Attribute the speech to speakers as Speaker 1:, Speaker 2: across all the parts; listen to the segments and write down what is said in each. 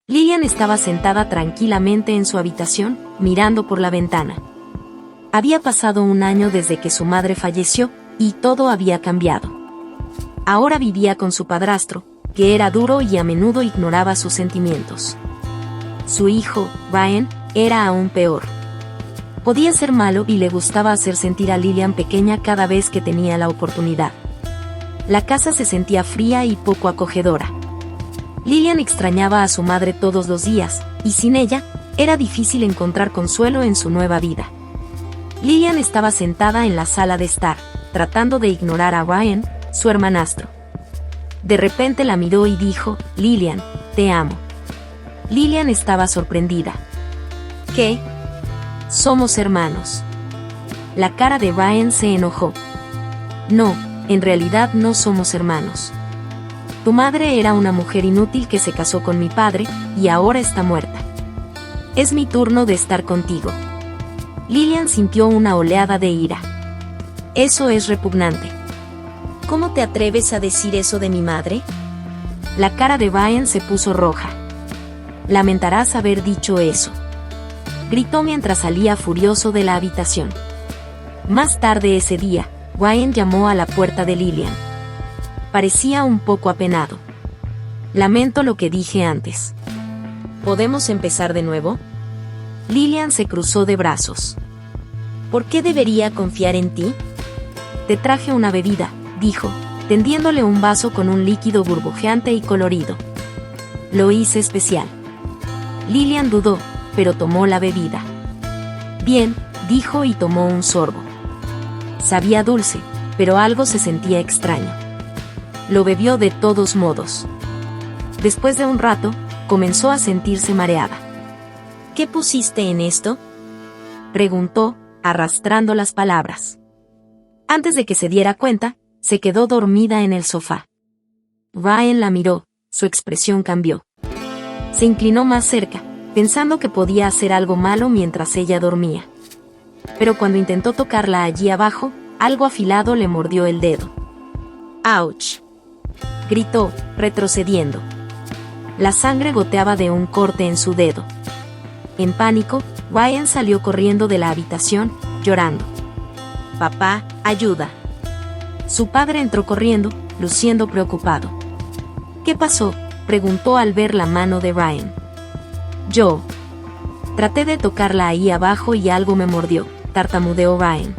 Speaker 1: Lillian estaba sentada tranquilamente en su habitación, mirando por la ventana. Había pasado un año desde que su madre falleció, y todo había cambiado. Ahora vivía con su padrastro, que era duro y a menudo ignoraba sus sentimientos. Su hijo, Ryan, era aún peor. Podía ser malo y le gustaba hacer sentir a Lillian pequeña cada vez que tenía la oportunidad. La casa se sentía fría y poco acogedora. Lillian extrañaba a su madre todos los días, y sin ella, era difícil encontrar consuelo en su nueva vida. Lillian estaba sentada en la sala de estar, tratando de ignorar a Ryan, su hermanastro. De repente la miró y dijo, «Lillian, te amo». Lillian estaba sorprendida. «¿Qué? Somos hermanos». La cara de Ryan se enojó. «No, en realidad no somos hermanos. Tu madre era una mujer inútil que se casó con mi padre, y ahora está muerta. Es mi turno de estar contigo». Lillian sintió una oleada de ira. «Eso es repugnante. ¿Cómo te atreves a decir eso de mi madre?». La cara de Ryan se puso roja. «Lamentarás haber dicho eso», gritó mientras salía furioso de la habitación. Más tarde ese día, Ryan llamó a la puerta de Lillian. Parecía un poco apenado. «Lamento lo que dije antes. ¿Podemos empezar de nuevo?». Lillian se cruzó de brazos. «¿Por qué debería confiar en ti?». «Te traje una bebida», dijo, tendiéndole un vaso con un líquido burbujeante y colorido. «Lo hice especial». Lillian dudó, pero tomó la bebida. «Bien», dijo y tomó un sorbo. Sabía dulce, pero algo se sentía extraño. Lo bebió de todos modos. Después de un rato, comenzó a sentirse mareada. «¿Qué pusiste en esto?», preguntó, arrastrando las palabras. Antes de que se diera cuenta, se quedó dormida en el sofá. Ryan la miró, su expresión cambió. Se inclinó más cerca, pensando que podía hacer algo malo mientras ella dormía. Pero cuando intentó tocarla allí abajo, algo afilado le mordió el dedo. «¡Auch!», gritó, retrocediendo. La sangre goteaba de un corte en su dedo. En pánico, Ryan salió corriendo de la habitación, llorando. «Papá, ayuda». Su padre entró corriendo, luciendo preocupado. «¿Qué pasó?», preguntó al ver la mano de Ryan. «Yo traté de tocarla ahí abajo y algo me mordió», tartamudeó Ryan.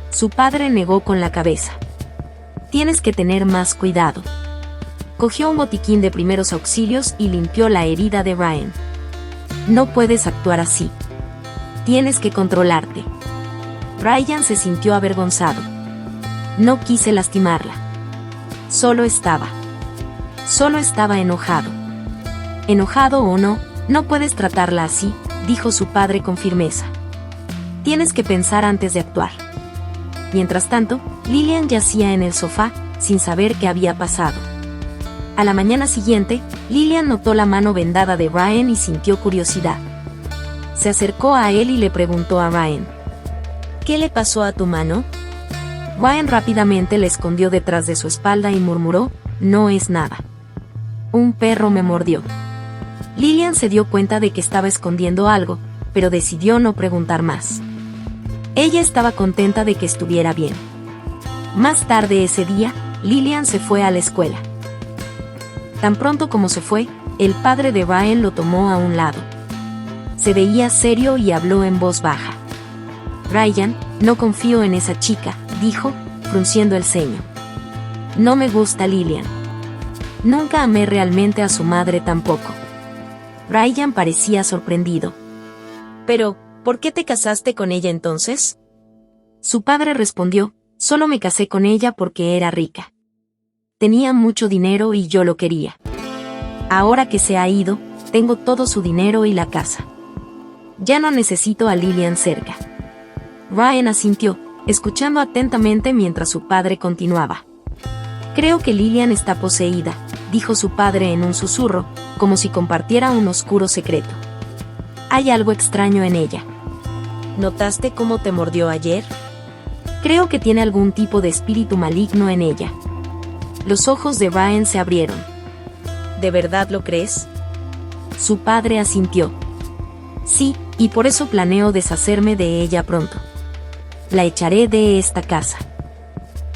Speaker 1: Su padre negó con la cabeza. «Tienes que tener más cuidado». Cogió un botiquín de primeros auxilios y limpió la herida de Ryan. «No puedes actuar así. Tienes que controlarte». Ryan se sintió avergonzado. «No quise lastimarla. Solo estaba enojado». «Enojado o no, no puedes tratarla así», dijo su padre con firmeza. «Tienes que pensar antes de actuar». Mientras tanto, Lillian yacía en el sofá, sin saber qué había pasado. A la mañana siguiente, Lillian notó la mano vendada de Ryan y sintió curiosidad. Se acercó a él y le preguntó a Ryan: «¿Qué le pasó a tu mano?». Ryan rápidamente le escondió detrás de su espalda y murmuró: «No es nada. Un perro me mordió». Lillian se dio cuenta de que estaba escondiendo algo, pero decidió no preguntar más. Ella estaba contenta de que estuviera bien. Más tarde ese día, Lillian se fue a la escuela. Tan pronto como se fue, el padre de Ryan lo tomó a un lado. Se veía serio y habló en voz baja. «Ryan, no confío en esa chica», dijo, frunciendo el ceño. «No me gusta Lillian. Nunca amé realmente a su madre tampoco». Ryan parecía sorprendido. «Pero, ¿por qué te casaste con ella entonces?». Su padre respondió: «Solo me casé con ella porque era rica. Tenía mucho dinero y yo lo quería. Ahora que se ha ido, tengo todo su dinero y la casa. Ya no necesito a Lillian cerca». Ryan asintió, escuchando atentamente mientras su padre continuaba. «Creo que Lillian está poseída», dijo su padre en un susurro, como si compartiera un oscuro secreto. «Hay algo extraño en ella». «¿Notaste cómo te mordió ayer?». «Creo que tiene algún tipo de espíritu maligno en ella». Los ojos de Ryan se abrieron. «¿De verdad lo crees?». Su padre asintió. Sí, y por eso planeo deshacerme de ella pronto. La echaré de esta casa.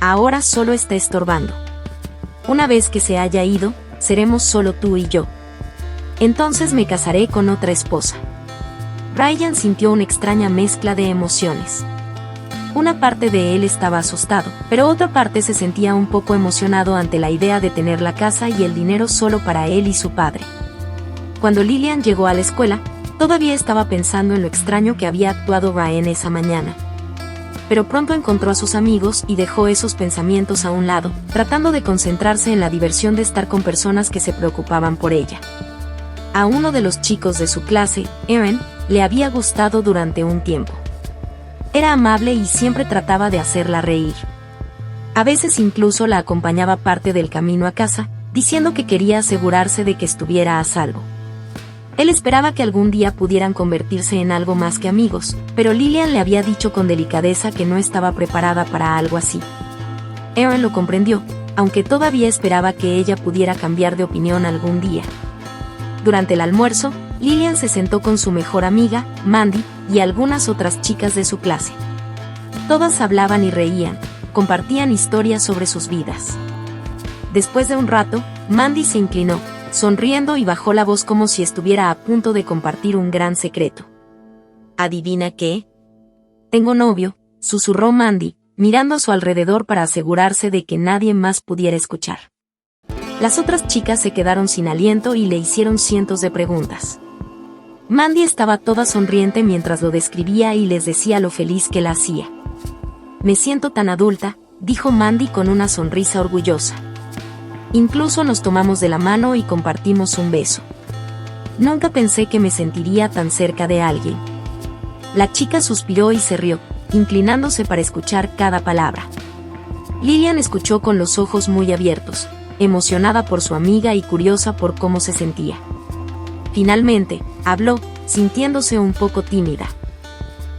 Speaker 1: Ahora solo está estorbando. Una vez que se haya ido, seremos solo tú y yo. Entonces me casaré con otra esposa. Ryan sintió una extraña mezcla de emociones. Una parte de él estaba asustado, pero otra parte se sentía un poco emocionado ante la idea de tener la casa y el dinero solo para él y su padre. Cuando Lillian llegó a la escuela, todavía estaba pensando en lo extraño que había actuado Ryan esa mañana. Pero pronto encontró a sus amigos y dejó esos pensamientos a un lado, tratando de concentrarse en la diversión de estar con personas que se preocupaban por ella. A uno de los chicos de su clase, Aaron, le había gustado durante un tiempo. Era amable y siempre trataba de hacerla reír. A veces incluso la acompañaba parte del camino a casa, diciendo que quería asegurarse de que estuviera a salvo. Él esperaba que algún día pudieran convertirse en algo más que amigos, pero Lillian le había dicho con delicadeza que no estaba preparada para algo así. Aaron lo comprendió, aunque todavía esperaba que ella pudiera cambiar de opinión algún día. Durante el almuerzo, Lillian se sentó con su mejor amiga, Mandy, y algunas otras chicas de su clase. Todas hablaban y reían, compartían historias sobre sus vidas. Después de un rato, Mandy se inclinó, sonriendo y bajó la voz como si estuviera a punto de compartir un gran secreto. ¿Adivina qué? Tengo novio, susurró Mandy, mirando a su alrededor para asegurarse de que nadie más pudiera escuchar. Las otras chicas se quedaron sin aliento y le hicieron cientos de preguntas. Mandy estaba toda sonriente mientras lo describía y les decía lo feliz que la hacía. Me siento tan adulta, dijo Mandy con una sonrisa orgullosa. Incluso nos tomamos de la mano y compartimos un beso. Nunca pensé que me sentiría tan cerca de alguien. La chica suspiró y se rió, inclinándose para escuchar cada palabra. Lillian escuchó con los ojos muy abiertos, emocionada por su amiga y curiosa por cómo se sentía. Finalmente, habló, sintiéndose un poco tímida.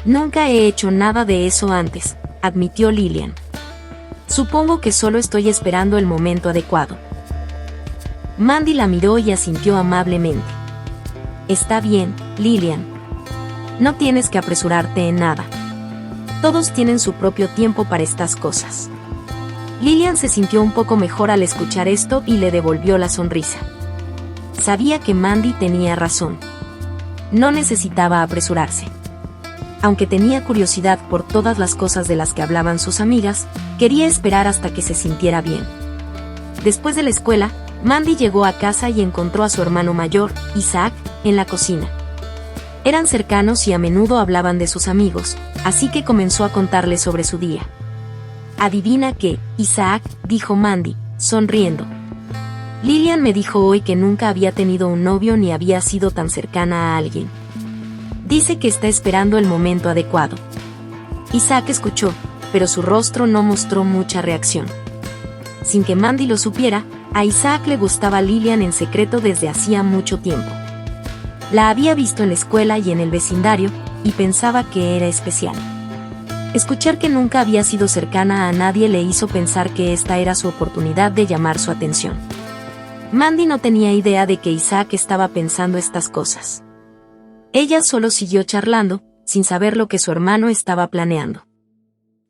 Speaker 1: Nunca he hecho nada de eso antes, admitió Lillian. Supongo que solo estoy esperando el momento adecuado. Mandy la miró y asintió amablemente. Está bien, Lillian. No tienes que apresurarte en nada. Todos tienen su propio tiempo para estas cosas. Lillian se sintió un poco mejor al escuchar esto y le devolvió la sonrisa. Sabía que Mandy tenía razón. No necesitaba apresurarse. Aunque tenía curiosidad por todas las cosas de las que hablaban sus amigas, quería esperar hasta que se sintiera bien. Después de la escuela, Mandy llegó a casa y encontró a su hermano mayor, Isaac, en la cocina. Eran cercanos y a menudo hablaban de sus amigos, así que comenzó a contarle sobre su día. «Adivina qué, Isaac», dijo Mandy, sonriendo. «Lillian me dijo hoy que nunca había tenido un novio ni había sido tan cercana a alguien. Dice que está esperando el momento adecuado». Isaac escuchó, pero su rostro no mostró mucha reacción. Sin que Mandy lo supiera, a Isaac le gustaba Lillian en secreto desde hacía mucho tiempo. La había visto en la escuela y en el vecindario, y pensaba que era especial. Escuchar que nunca había sido cercana a nadie le hizo pensar que esta era su oportunidad de llamar su atención. Mandy no tenía idea de que Isaac estaba pensando estas cosas. Ella solo siguió charlando, sin saber lo que su hermano estaba planeando.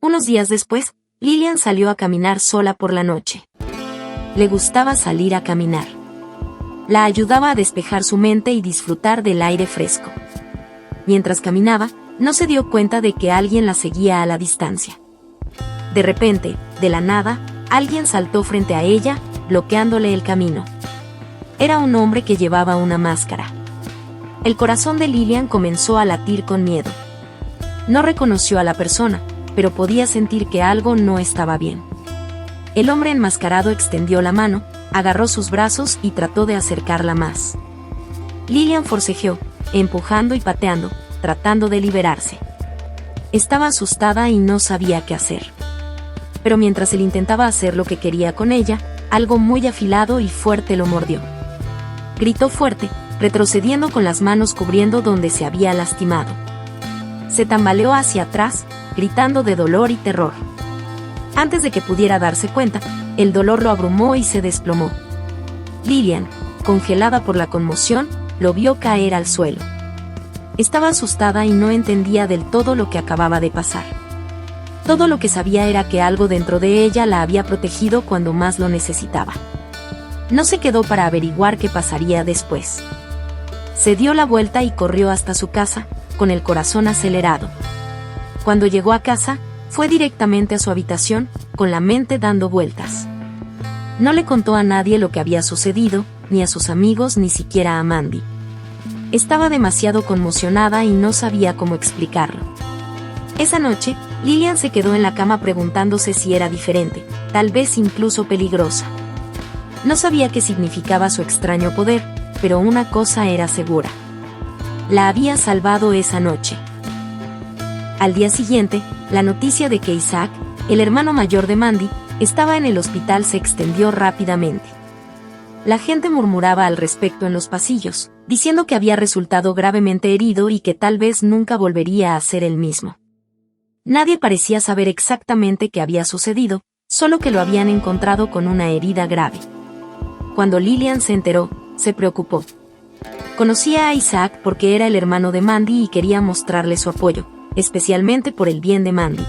Speaker 1: Unos días después, Lillian salió a caminar sola por la noche. Le gustaba salir a caminar. La ayudaba a despejar su mente y disfrutar del aire fresco. Mientras caminaba, no se dio cuenta de que alguien la seguía a la distancia. De repente, de la nada, alguien saltó frente a ella, bloqueándole el camino. Era un hombre que llevaba una máscara. El corazón de Lillian comenzó a latir con miedo. No reconoció a la persona, pero podía sentir que algo no estaba bien. El hombre enmascarado extendió la mano, agarró sus brazos y trató de acercarla más. Lillian forcejeó, empujando y pateando, tratando de liberarse. Estaba asustada y no sabía qué hacer. Pero mientras él intentaba hacer lo que quería con ella, algo muy afilado y fuerte lo mordió. Gritó fuerte, retrocediendo con las manos cubriendo donde se había lastimado. Se tambaleó hacia atrás, gritando de dolor y terror. Antes de que pudiera darse cuenta, el dolor lo abrumó y se desplomó. Lillian, congelada por la conmoción, lo vio caer al suelo. Estaba asustada y no entendía del todo lo que acababa de pasar. Todo lo que sabía era que algo dentro de ella la había protegido cuando más lo necesitaba. No se quedó para averiguar qué pasaría después. Se dio la vuelta y corrió hasta su casa, con el corazón acelerado. Cuando llegó a casa, fue directamente a su habitación, con la mente dando vueltas. No le contó a nadie lo que había sucedido, ni a sus amigos ni siquiera a Mandy. Estaba demasiado conmocionada y no sabía cómo explicarlo. Esa noche, Lillian se quedó en la cama preguntándose si era diferente, tal vez incluso peligrosa. No sabía qué significaba su extraño poder, pero una cosa era segura. La había salvado esa noche. Al día siguiente, la noticia de que Isaac, el hermano mayor de Mandy, estaba en el hospital se extendió rápidamente. La gente murmuraba al respecto en los pasillos, diciendo que había resultado gravemente herido y que tal vez nunca volvería a ser el mismo. Nadie parecía saber exactamente qué había sucedido, solo que lo habían encontrado con una herida grave. Cuando Lillian se enteró, se preocupó. Conocía a Isaac porque era el hermano de Mandy y quería mostrarle su apoyo, especialmente por el bien de Mandy.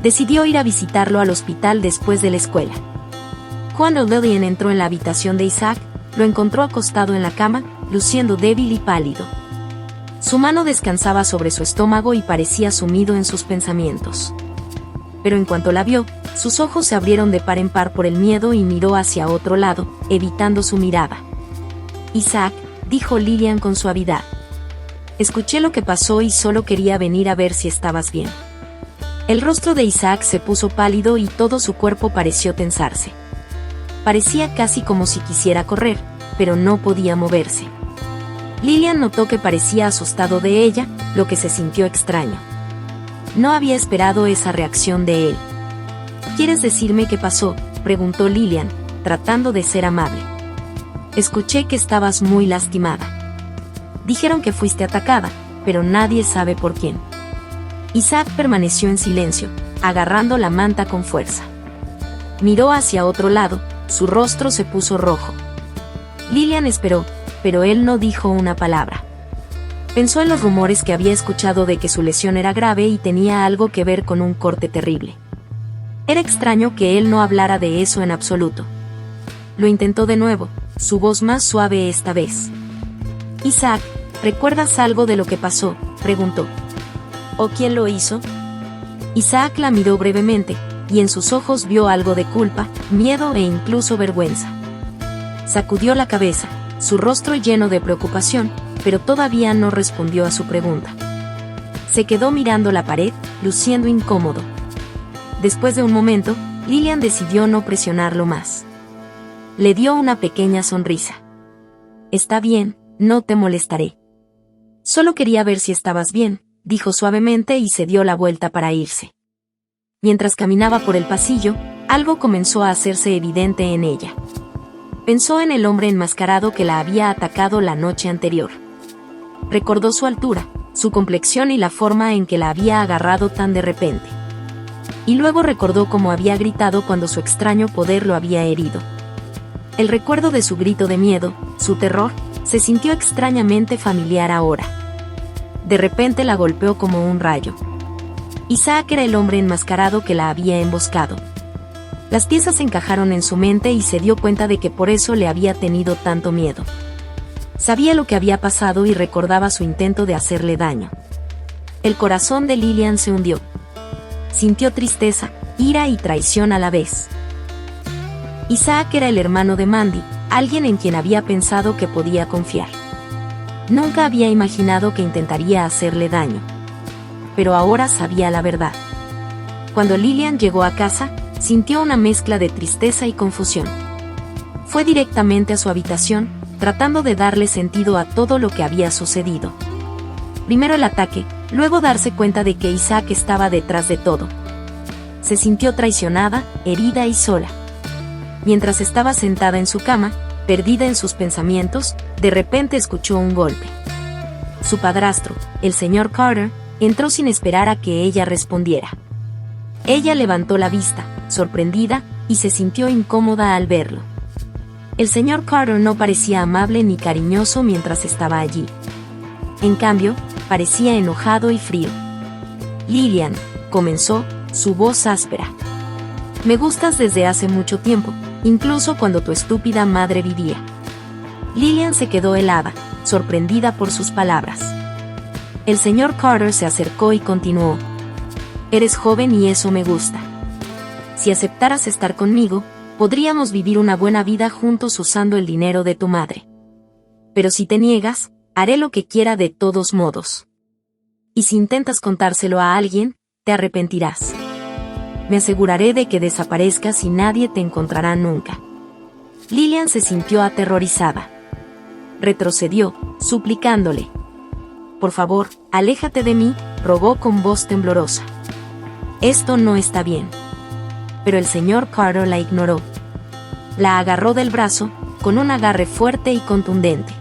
Speaker 1: Decidió ir a visitarlo al hospital después de la escuela. Cuando Lillian entró en la habitación de Isaac, lo encontró acostado en la cama, luciendo débil y pálido. Su mano descansaba sobre su estómago y parecía sumido en sus pensamientos. Pero en cuanto la vio, sus ojos se abrieron de par en par por el miedo y miró hacia otro lado, evitando su mirada. «Isaac», dijo Lillian con suavidad. «Escuché lo que pasó y solo quería venir a ver si estabas bien». El rostro de Isaac se puso pálido y todo su cuerpo pareció tensarse. Parecía casi como si quisiera correr, pero no podía moverse. Lillian notó que parecía asustado de ella, lo que se sintió extraño. No había esperado esa reacción de él. «¿Quieres decirme qué pasó?», preguntó Lillian, tratando de ser amable. «Escuché que estabas muy lastimada. Dijeron que fuiste atacada, pero nadie sabe por quién». Isaac permaneció en silencio, agarrando la manta con fuerza. Miró hacia otro lado, su rostro se puso rojo. Lillian esperó, pero él no dijo una palabra. Pensó en los rumores que había escuchado de que su lesión era grave y tenía algo que ver con un corte terrible. Era extraño que él no hablara de eso en absoluto. Lo intentó de nuevo, su voz más suave esta vez. «Isaac, ¿recuerdas algo de lo que pasó?», preguntó. «¿O quién lo hizo?». Isaac la miró brevemente, y en sus ojos vio algo de culpa, miedo e incluso vergüenza. Sacudió la cabeza, su rostro lleno de preocupación, pero todavía no respondió a su pregunta. Se quedó mirando la pared, luciendo incómodo. Después de un momento, Lillian decidió no presionarlo más. Le dio una pequeña sonrisa. «Está bien, no te molestaré. Solo quería ver si estabas bien», dijo suavemente y se dio la vuelta para irse. Mientras caminaba por el pasillo, algo comenzó a hacerse evidente en ella. Pensó en el hombre enmascarado que la había atacado la noche anterior. Recordó su altura, su complexión y la forma en que la había agarrado tan de repente. Y luego recordó cómo había gritado cuando su extraño poder lo había herido. El recuerdo de su grito de miedo, su terror, se sintió extrañamente familiar ahora. De repente la golpeó como un rayo. Isaac era el hombre enmascarado que la había emboscado. Las piezas encajaron en su mente y se dio cuenta de que por eso le había tenido tanto miedo. Sabía lo que había pasado y recordaba su intento de hacerle daño. El corazón de Lillian se hundió. Sintió tristeza, ira y traición a la vez. Isaac era el hermano de Mandy, alguien en quien había pensado que podía confiar. Nunca había imaginado que intentaría hacerle daño. Pero ahora sabía la verdad. Cuando Lillian llegó a casa, sintió una mezcla de tristeza y confusión. Fue directamente a su habitación, tratando de darle sentido a todo lo que había sucedido. Primero el ataque, luego darse cuenta de que Isaac estaba detrás de todo. Se sintió traicionada, herida y sola. Mientras estaba sentada en su cama, perdida en sus pensamientos, de repente escuchó un golpe. Su padrastro, el señor Carter, entró sin esperar a que ella respondiera. Ella levantó la vista, sorprendida, y se sintió incómoda al verlo. El señor Carter no parecía amable ni cariñoso mientras estaba allí. En cambio, parecía enojado y frío. Lillian, comenzó, su voz áspera. Me gustas desde hace mucho tiempo, incluso cuando tu estúpida madre vivía. Lillian se quedó helada, sorprendida por sus palabras. El señor Carter se acercó y continuó. Eres joven y eso me gusta. Si aceptaras estar conmigo, podríamos vivir una buena vida juntos usando el dinero de tu madre. Pero si te niegas, haré lo que quiera de todos modos. Y si intentas contárselo a alguien, te arrepentirás. Me aseguraré de que desaparezcas y nadie te encontrará nunca. Lillian se sintió aterrorizada. Retrocedió, suplicándole. Por favor, aléjate de mí, rogó con voz temblorosa. Esto no está bien. Pero el señor Carter la ignoró. La agarró del brazo, con un agarre fuerte y contundente.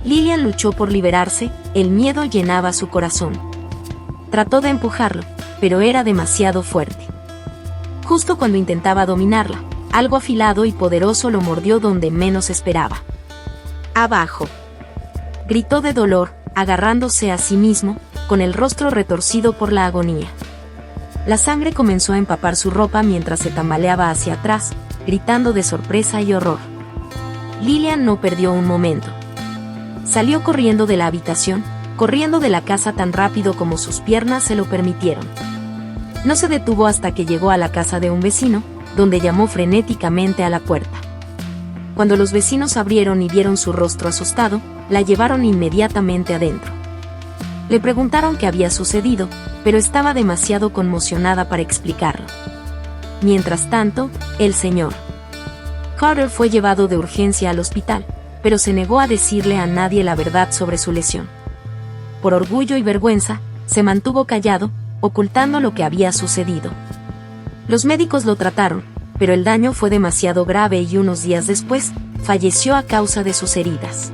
Speaker 1: Lillian luchó por liberarse, el miedo llenaba su corazón. Trató de empujarlo, pero era demasiado fuerte. Justo cuando intentaba dominarla, algo afilado y poderoso lo mordió donde menos esperaba. ¡Abajo!, gritó de dolor, agarrándose a sí mismo, con el rostro retorcido por la agonía. La sangre comenzó a empapar su ropa mientras se tambaleaba hacia atrás, gritando de sorpresa y horror. Lillian no perdió un momento. Salió corriendo de la habitación, corriendo de la casa tan rápido como sus piernas se lo permitieron. No se detuvo hasta que llegó a la casa de un vecino, donde llamó frenéticamente a la puerta. Cuando los vecinos abrieron y vieron su rostro asustado, la llevaron inmediatamente adentro. Le preguntaron qué había sucedido, pero estaba demasiado conmocionada para explicarlo. Mientras tanto, el señor Carter fue llevado de urgencia al hospital, pero se negó a decirle a nadie la verdad sobre su lesión. Por orgullo y vergüenza, se mantuvo callado, ocultando lo que había sucedido. Los médicos lo trataron, pero el daño fue demasiado grave y unos días después, falleció a causa de sus heridas.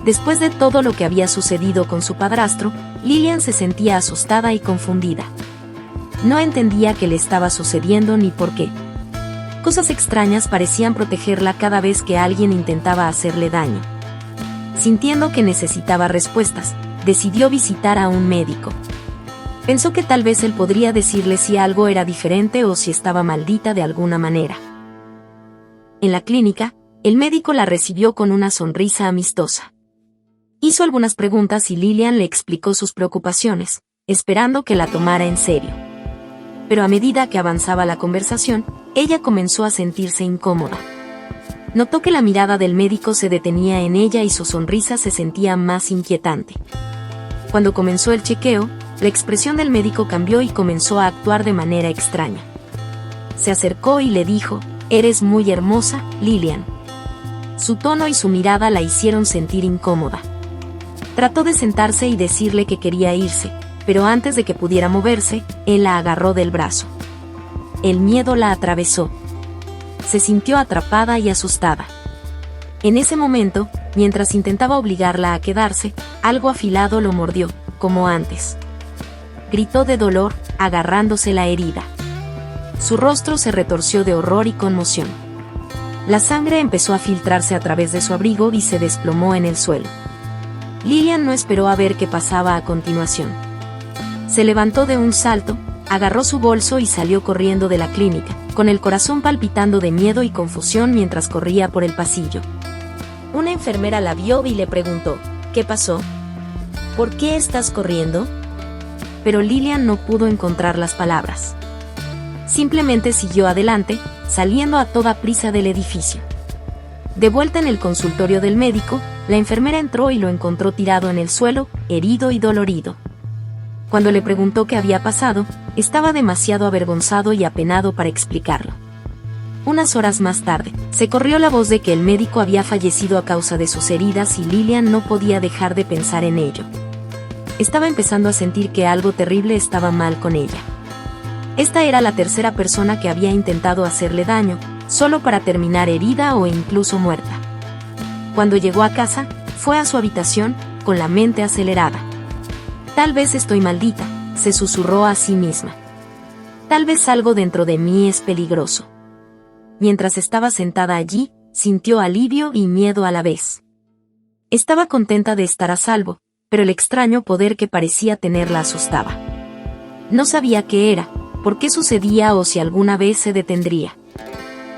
Speaker 1: Después de todo lo que había sucedido con su padrastro, Lillian se sentía asustada y confundida. No entendía qué le estaba sucediendo ni por qué. Cosas extrañas parecían protegerla cada vez que alguien intentaba hacerle daño. Sintiendo que necesitaba respuestas, decidió visitar a un médico. Pensó que tal vez él podría decirle si algo era diferente o si estaba maldita de alguna manera. En la clínica, el médico la recibió con una sonrisa amistosa. Hizo algunas preguntas y Lillian le explicó sus preocupaciones, esperando que la tomara en serio. Pero a medida que avanzaba la conversación, ella comenzó a sentirse incómoda. Notó que la mirada del médico se detenía en ella y su sonrisa se sentía más inquietante. Cuando comenzó el chequeo, la expresión del médico cambió y comenzó a actuar de manera extraña. Se acercó y le dijo, «Eres muy hermosa, Lillian». Su tono y su mirada la hicieron sentir incómoda. Trató de sentarse y decirle que quería irse, pero antes de que pudiera moverse, él la agarró del brazo. El miedo la atravesó. Se sintió atrapada y asustada. En ese momento, mientras intentaba obligarla a quedarse, algo afilado lo mordió, como antes. Gritó de dolor, agarrándose la herida. Su rostro se retorció de horror y conmoción. La sangre empezó a filtrarse a través de su abrigo y se desplomó en el suelo. Lillian no esperó a ver qué pasaba a continuación. Se levantó de un salto, agarró su bolso y salió corriendo de la clínica, con el corazón palpitando de miedo y confusión mientras corría por el pasillo. Una enfermera la vio y le preguntó, ¿qué pasó? ¿Por qué estás corriendo? Pero Lillian no pudo encontrar las palabras. Simplemente siguió adelante, saliendo a toda prisa del edificio. De vuelta en el consultorio del médico, la enfermera entró y lo encontró tirado en el suelo, herido y dolorido. Cuando le preguntó qué había pasado, estaba demasiado avergonzado y apenado para explicarlo. Unas horas más tarde, se corrió la voz de que el médico había fallecido a causa de sus heridas y Lillian no podía dejar de pensar en ello. Estaba empezando a sentir que algo terrible estaba mal con ella. Esta era la tercera persona que había intentado hacerle daño, solo para terminar herida o incluso muerta. Cuando llegó a casa, fue a su habitación, con la mente acelerada. Tal vez estoy maldita, se susurró a sí misma. Tal vez algo dentro de mí es peligroso. Mientras estaba sentada allí, sintió alivio y miedo a la vez. Estaba contenta de estar a salvo, pero el extraño poder que parecía tener la asustaba. No sabía qué era, por qué sucedía o si alguna vez se detendría.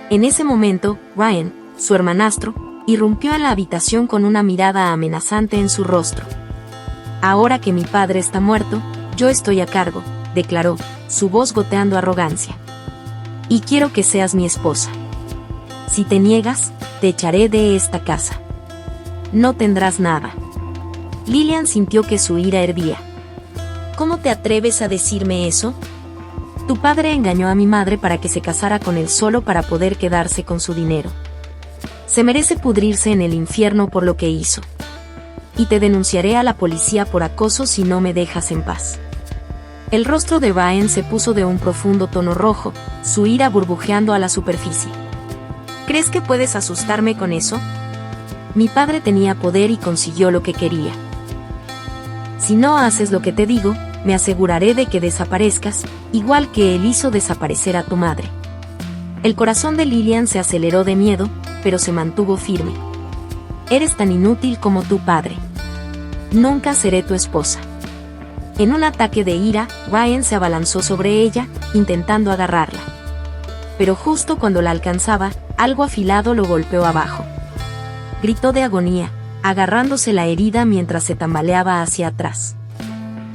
Speaker 1: En ese momento, Ryan, su hermanastro, irrumpió en la habitación con una mirada amenazante en su rostro. «Ahora que mi padre está muerto, yo estoy a cargo», declaró, su voz goteando arrogancia. «Y quiero que seas mi esposa. Si te niegas, te echaré de esta casa. No tendrás nada». Lillian sintió que su ira hervía. «¿Cómo te atreves a decirme eso? Tu padre engañó a mi madre para que se casara con él solo para poder quedarse con su dinero. Se merece pudrirse en el infierno por lo que hizo. Y te denunciaré a la policía por acoso si no me dejas en paz». El rostro de Ryan se puso de un profundo tono rojo, su ira burbujeando a la superficie. «¿Crees que puedes asustarme con eso? Mi padre tenía poder y consiguió lo que quería. Si no haces lo que te digo, me aseguraré de que desaparezcas, igual que él hizo desaparecer a tu madre». El corazón de Lillian se aceleró de miedo, pero se mantuvo firme. «Eres tan inútil como tu padre. Nunca seré tu esposa». En un ataque de ira, Ryan se abalanzó sobre ella, intentando agarrarla. Pero justo cuando la alcanzaba, algo afilado lo golpeó abajo. Gritó de agonía, agarrándose la herida mientras se tambaleaba hacia atrás.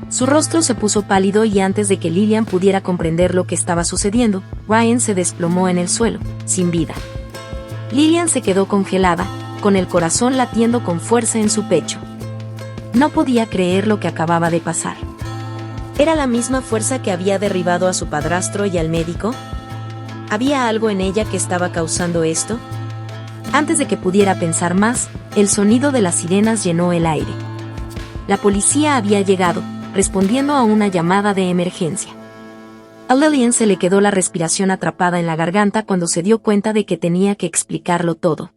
Speaker 1: Su rostro se puso pálido y antes de que Lillian pudiera comprender lo que estaba sucediendo, Ryan se desplomó en el suelo, sin vida. Lillian se quedó congelada, con el corazón latiendo con fuerza en su pecho. No podía creer lo que acababa de pasar. ¿Era la misma fuerza que había derribado a su padrastro y al médico? ¿Había algo en ella que estaba causando esto? Antes de que pudiera pensar más, el sonido de las sirenas llenó el aire. La policía había llegado, respondiendo a una llamada de emergencia. A Lillian se le quedó la respiración atrapada en la garganta cuando se dio cuenta de que tenía que explicarlo todo.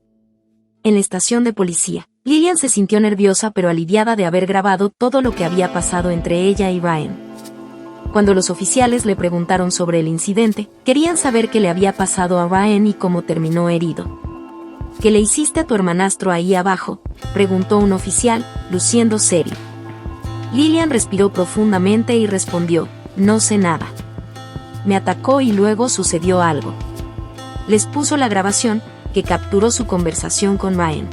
Speaker 1: En la estación de policía, Lillian se sintió nerviosa pero aliviada de haber grabado todo lo que había pasado entre ella y Ryan. Cuando los oficiales le preguntaron sobre el incidente, querían saber qué le había pasado a Ryan y cómo terminó herido. «¿Qué le hiciste a tu hermanastro ahí abajo?», preguntó un oficial, luciendo serio. Lillian respiró profundamente y respondió: «No sé nada. Me atacó y luego sucedió algo». Les puso la grabación, que capturó su conversación con Ryan.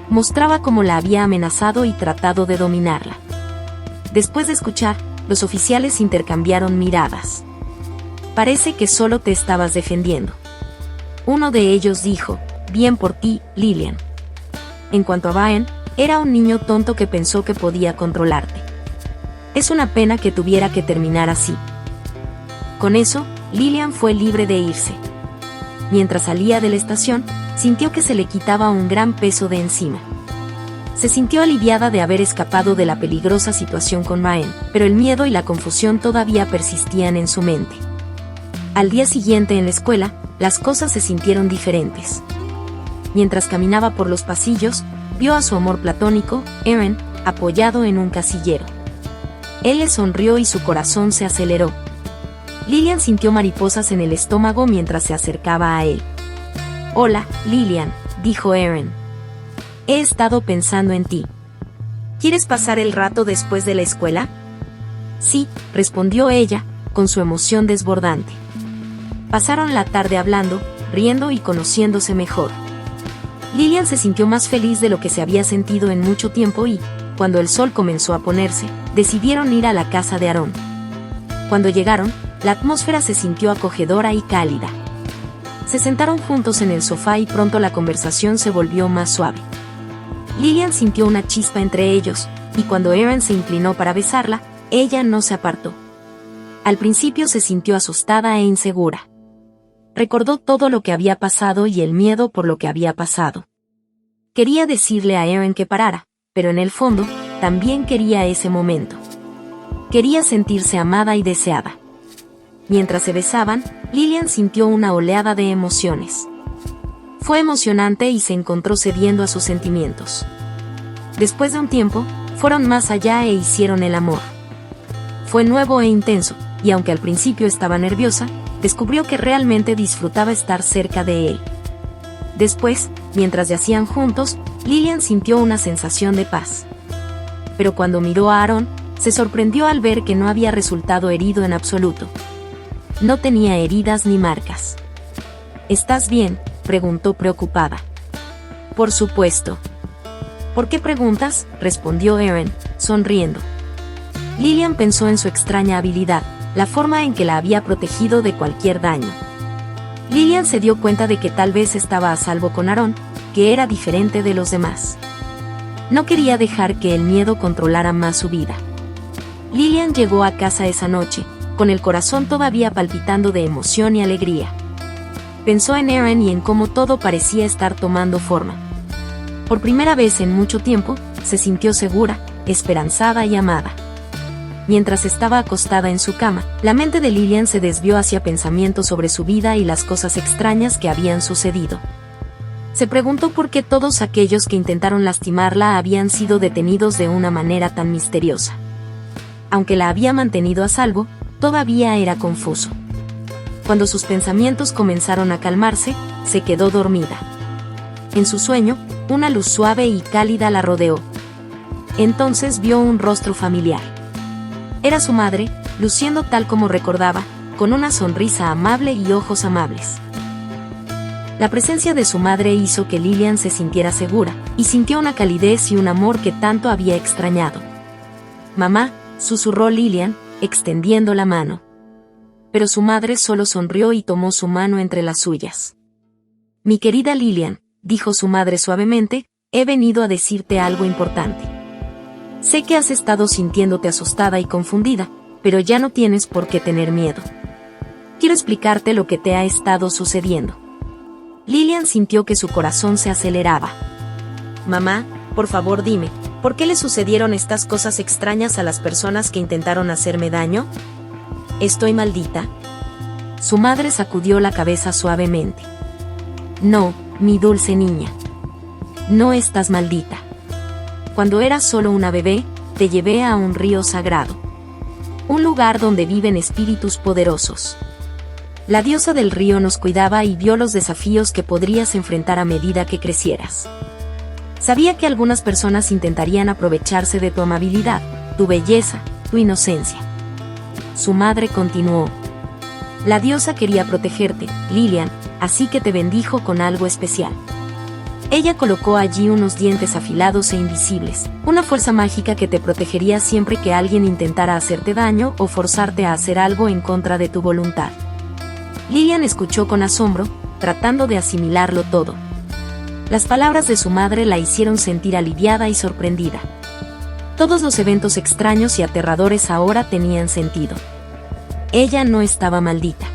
Speaker 1: Mostraba cómo la había amenazado y tratado de dominarla. Después de escuchar, los oficiales intercambiaron miradas. «Parece que solo te estabas defendiendo». Uno de ellos dijo: «Bien por ti, Lillian». En cuanto a Ryan, era un niño tonto que pensó que podía controlarte. Es una pena que tuviera que terminar así. Con eso, Lillian fue libre de irse. Mientras salía de la estación, sintió que se le quitaba un gran peso de encima. Se sintió aliviada de haber escapado de la peligrosa situación con Ryan, pero el miedo y la confusión todavía persistían en su mente. Al día siguiente en la escuela, las cosas se sintieron diferentes. Mientras caminaba por los pasillos, vio a su amor platónico, Aaron, apoyado en un casillero. Él le sonrió y su corazón se aceleró. Lillian sintió mariposas en el estómago mientras se acercaba a él. «Hola, Lillian», dijo Aaron. «He estado pensando en ti. ¿Quieres pasar el rato después de la escuela?» «Sí», respondió ella, con su emoción desbordante. Pasaron la tarde hablando, riendo y conociéndose mejor. Lillian se sintió más feliz de lo que se había sentido en mucho tiempo y, cuando el sol comenzó a ponerse, decidieron ir a la casa de Aaron. Cuando llegaron, la atmósfera se sintió acogedora y cálida. Se sentaron juntos en el sofá y pronto la conversación se volvió más suave. Lillian sintió una chispa entre ellos, y cuando Aaron se inclinó para besarla, ella no se apartó. Al principio se sintió asustada e insegura. Recordó todo lo que había pasado y el miedo por lo que había pasado. Quería decirle a Aaron que parara, pero en el fondo, también quería ese momento. Quería sentirse amada y deseada. Mientras se besaban, Lillian sintió una oleada de emociones. Fue emocionante y se encontró cediendo a sus sentimientos. Después de un tiempo, fueron más allá e hicieron el amor. Fue nuevo e intenso, y aunque al principio estaba nerviosa, descubrió que realmente disfrutaba estar cerca de él. Después, mientras yacían juntos, Lilian sintió una sensación de paz. Pero cuando miró a Aarón, se sorprendió al ver que no había resultado herido en absoluto. No tenía heridas ni marcas. ¿Estás bien?, preguntó preocupada. Por supuesto. ¿Por qué preguntas?, respondió Aaron, sonriendo. Lilian pensó en su extraña habilidad, la forma en que la había protegido de cualquier daño. Lilian se dio cuenta de que tal vez estaba a salvo con Aarón, que era diferente de los demás. No quería dejar que el miedo controlara más su vida. Lilian llegó a casa esa noche, con el corazón todavía palpitando de emoción y alegría. Pensó en Aaron y en cómo todo parecía estar tomando forma. Por primera vez en mucho tiempo, se sintió segura, esperanzada y amada. Mientras estaba acostada en su cama, la mente de Lilian se desvió hacia pensamientos sobre su vida y las cosas extrañas que habían sucedido. Se preguntó por qué todos aquellos que intentaron lastimarla habían sido detenidos de una manera tan misteriosa. Aunque la había mantenido a salvo, todavía era confuso. Cuando sus pensamientos comenzaron a calmarse, se quedó dormida. En su sueño, una luz suave y cálida la rodeó. Entonces vio un rostro familiar. Era su madre, luciendo tal como recordaba, con una sonrisa amable y ojos amables. La presencia de su madre hizo que Lilian se sintiera segura, y sintió una calidez y un amor que tanto había extrañado. «Mamá», susurró Lilian, extendiendo la mano. Pero su madre solo sonrió y tomó su mano entre las suyas. «Mi querida Lilian», dijo su madre suavemente, «he venido a decirte algo importante. Sé que has estado sintiéndote asustada y confundida, pero ya no tienes por qué tener miedo. Quiero explicarte lo que te ha estado sucediendo». Lilian sintió que su corazón se aceleraba. «Mamá, por favor dime, ¿por qué le sucedieron estas cosas extrañas a las personas que intentaron hacerme daño? ¿Estoy maldita?». Su madre sacudió la cabeza suavemente. «No, mi dulce niña. No estás maldita. Cuando eras solo una bebé, te llevé a un río sagrado. Un lugar donde viven espíritus poderosos. La diosa del río nos cuidaba y vio los desafíos que podrías enfrentar a medida que crecieras. Sabía que algunas personas intentarían aprovecharse de tu amabilidad, tu belleza, tu inocencia». Su madre continuó. «La diosa quería protegerte, Lilian, así que te bendijo con algo especial. Ella colocó allí unos dientes afilados e invisibles, una fuerza mágica que te protegería siempre que alguien intentara hacerte daño o forzarte a hacer algo en contra de tu voluntad». Lilian escuchó con asombro, tratando de asimilarlo todo. Las palabras de su madre la hicieron sentir aliviada y sorprendida. Todos los eventos extraños y aterradores ahora tenían sentido. Ella no estaba maldita.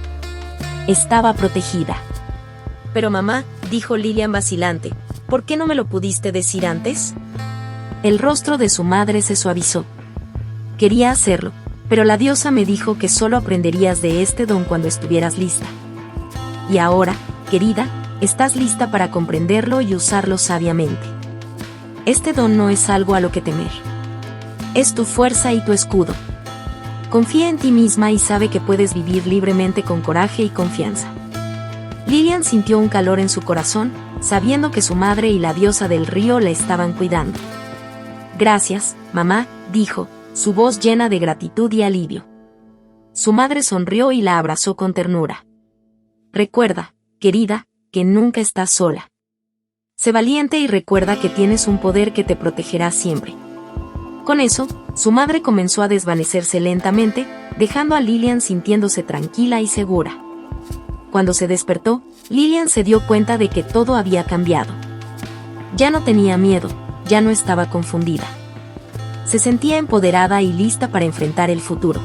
Speaker 1: Estaba protegida. «Pero mamá», dijo Lilian vacilante, «¿por qué no me lo pudiste decir antes?». El rostro de su madre se suavizó. «Quería hacerlo, pero la diosa me dijo que solo aprenderías de este don cuando estuvieras lista. Y ahora, querida, estás lista para comprenderlo y usarlo sabiamente. Este don no es algo a lo que temer. Es tu fuerza y tu escudo. Confía en ti misma y sabe que puedes vivir libremente con coraje y confianza». Lilian sintió un calor en su corazón, sabiendo que su madre y la diosa del río la estaban cuidando. «Gracias, mamá», dijo, su voz llena de gratitud y alivio. Su madre sonrió y la abrazó con ternura. «Recuerda, querida, que nunca estás sola. Sé valiente y recuerda que tienes un poder que te protegerá siempre». Con eso, su madre comenzó a desvanecerse lentamente, dejando a Lilian sintiéndose tranquila y segura. Cuando se despertó, Lilian se dio cuenta de que todo había cambiado. Ya no tenía miedo, ya no estaba confundida. Se sentía empoderada y lista para enfrentar el futuro.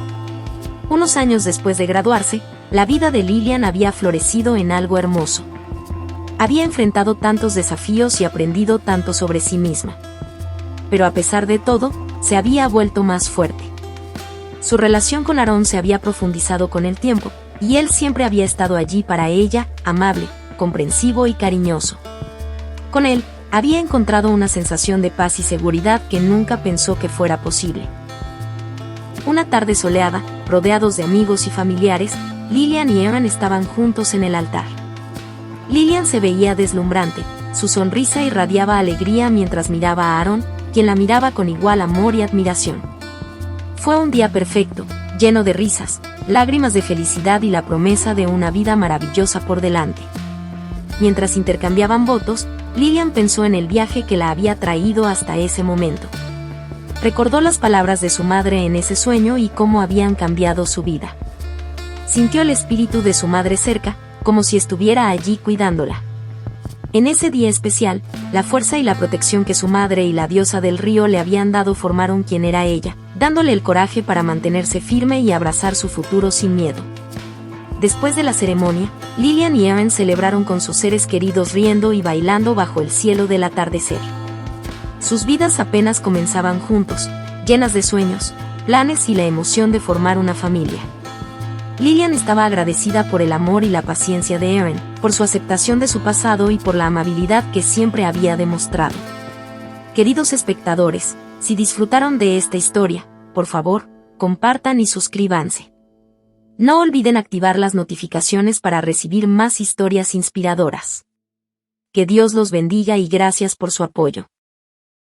Speaker 1: Unos años después de graduarse, la vida de Lilian había florecido en algo hermoso. Había enfrentado tantos desafíos y aprendido tanto sobre sí misma. Pero a pesar de todo, se había vuelto más fuerte. Su relación con Aarón se había profundizado con el tiempo, y él siempre había estado allí para ella, amable, comprensivo y cariñoso. Con él, había encontrado una sensación de paz y seguridad que nunca pensó que fuera posible. Una tarde soleada, rodeados de amigos y familiares, Lilian y Aaron estaban juntos en el altar. Lillian se veía deslumbrante, su sonrisa irradiaba alegría mientras miraba a Aaron, quien la miraba con igual amor y admiración. Fue un día perfecto, lleno de risas, lágrimas de felicidad y la promesa de una vida maravillosa por delante. Mientras intercambiaban votos, Lillian pensó en el viaje que la había traído hasta ese momento. Recordó las palabras de su madre en ese sueño y cómo habían cambiado su vida. Sintió el espíritu de su madre cerca, como si estuviera allí cuidándola. En ese día especial, la fuerza y la protección que su madre y la diosa del río le habían dado formaron quien era ella, dándole el coraje para mantenerse firme y abrazar su futuro sin miedo. Después de la ceremonia, Lillian y Aaron celebraron con sus seres queridos riendo y bailando bajo el cielo del atardecer. Sus vidas apenas comenzaban juntos, llenas de sueños, planes y la emoción de formar una familia. Lillian estaba agradecida por el amor y la paciencia de Aaron, por su aceptación de su pasado y por la amabilidad que siempre había demostrado. Queridos espectadores, si disfrutaron de esta historia, por favor, compartan y suscríbanse. No olviden activar las notificaciones para recibir más historias inspiradoras. Que Dios los bendiga y gracias por su apoyo.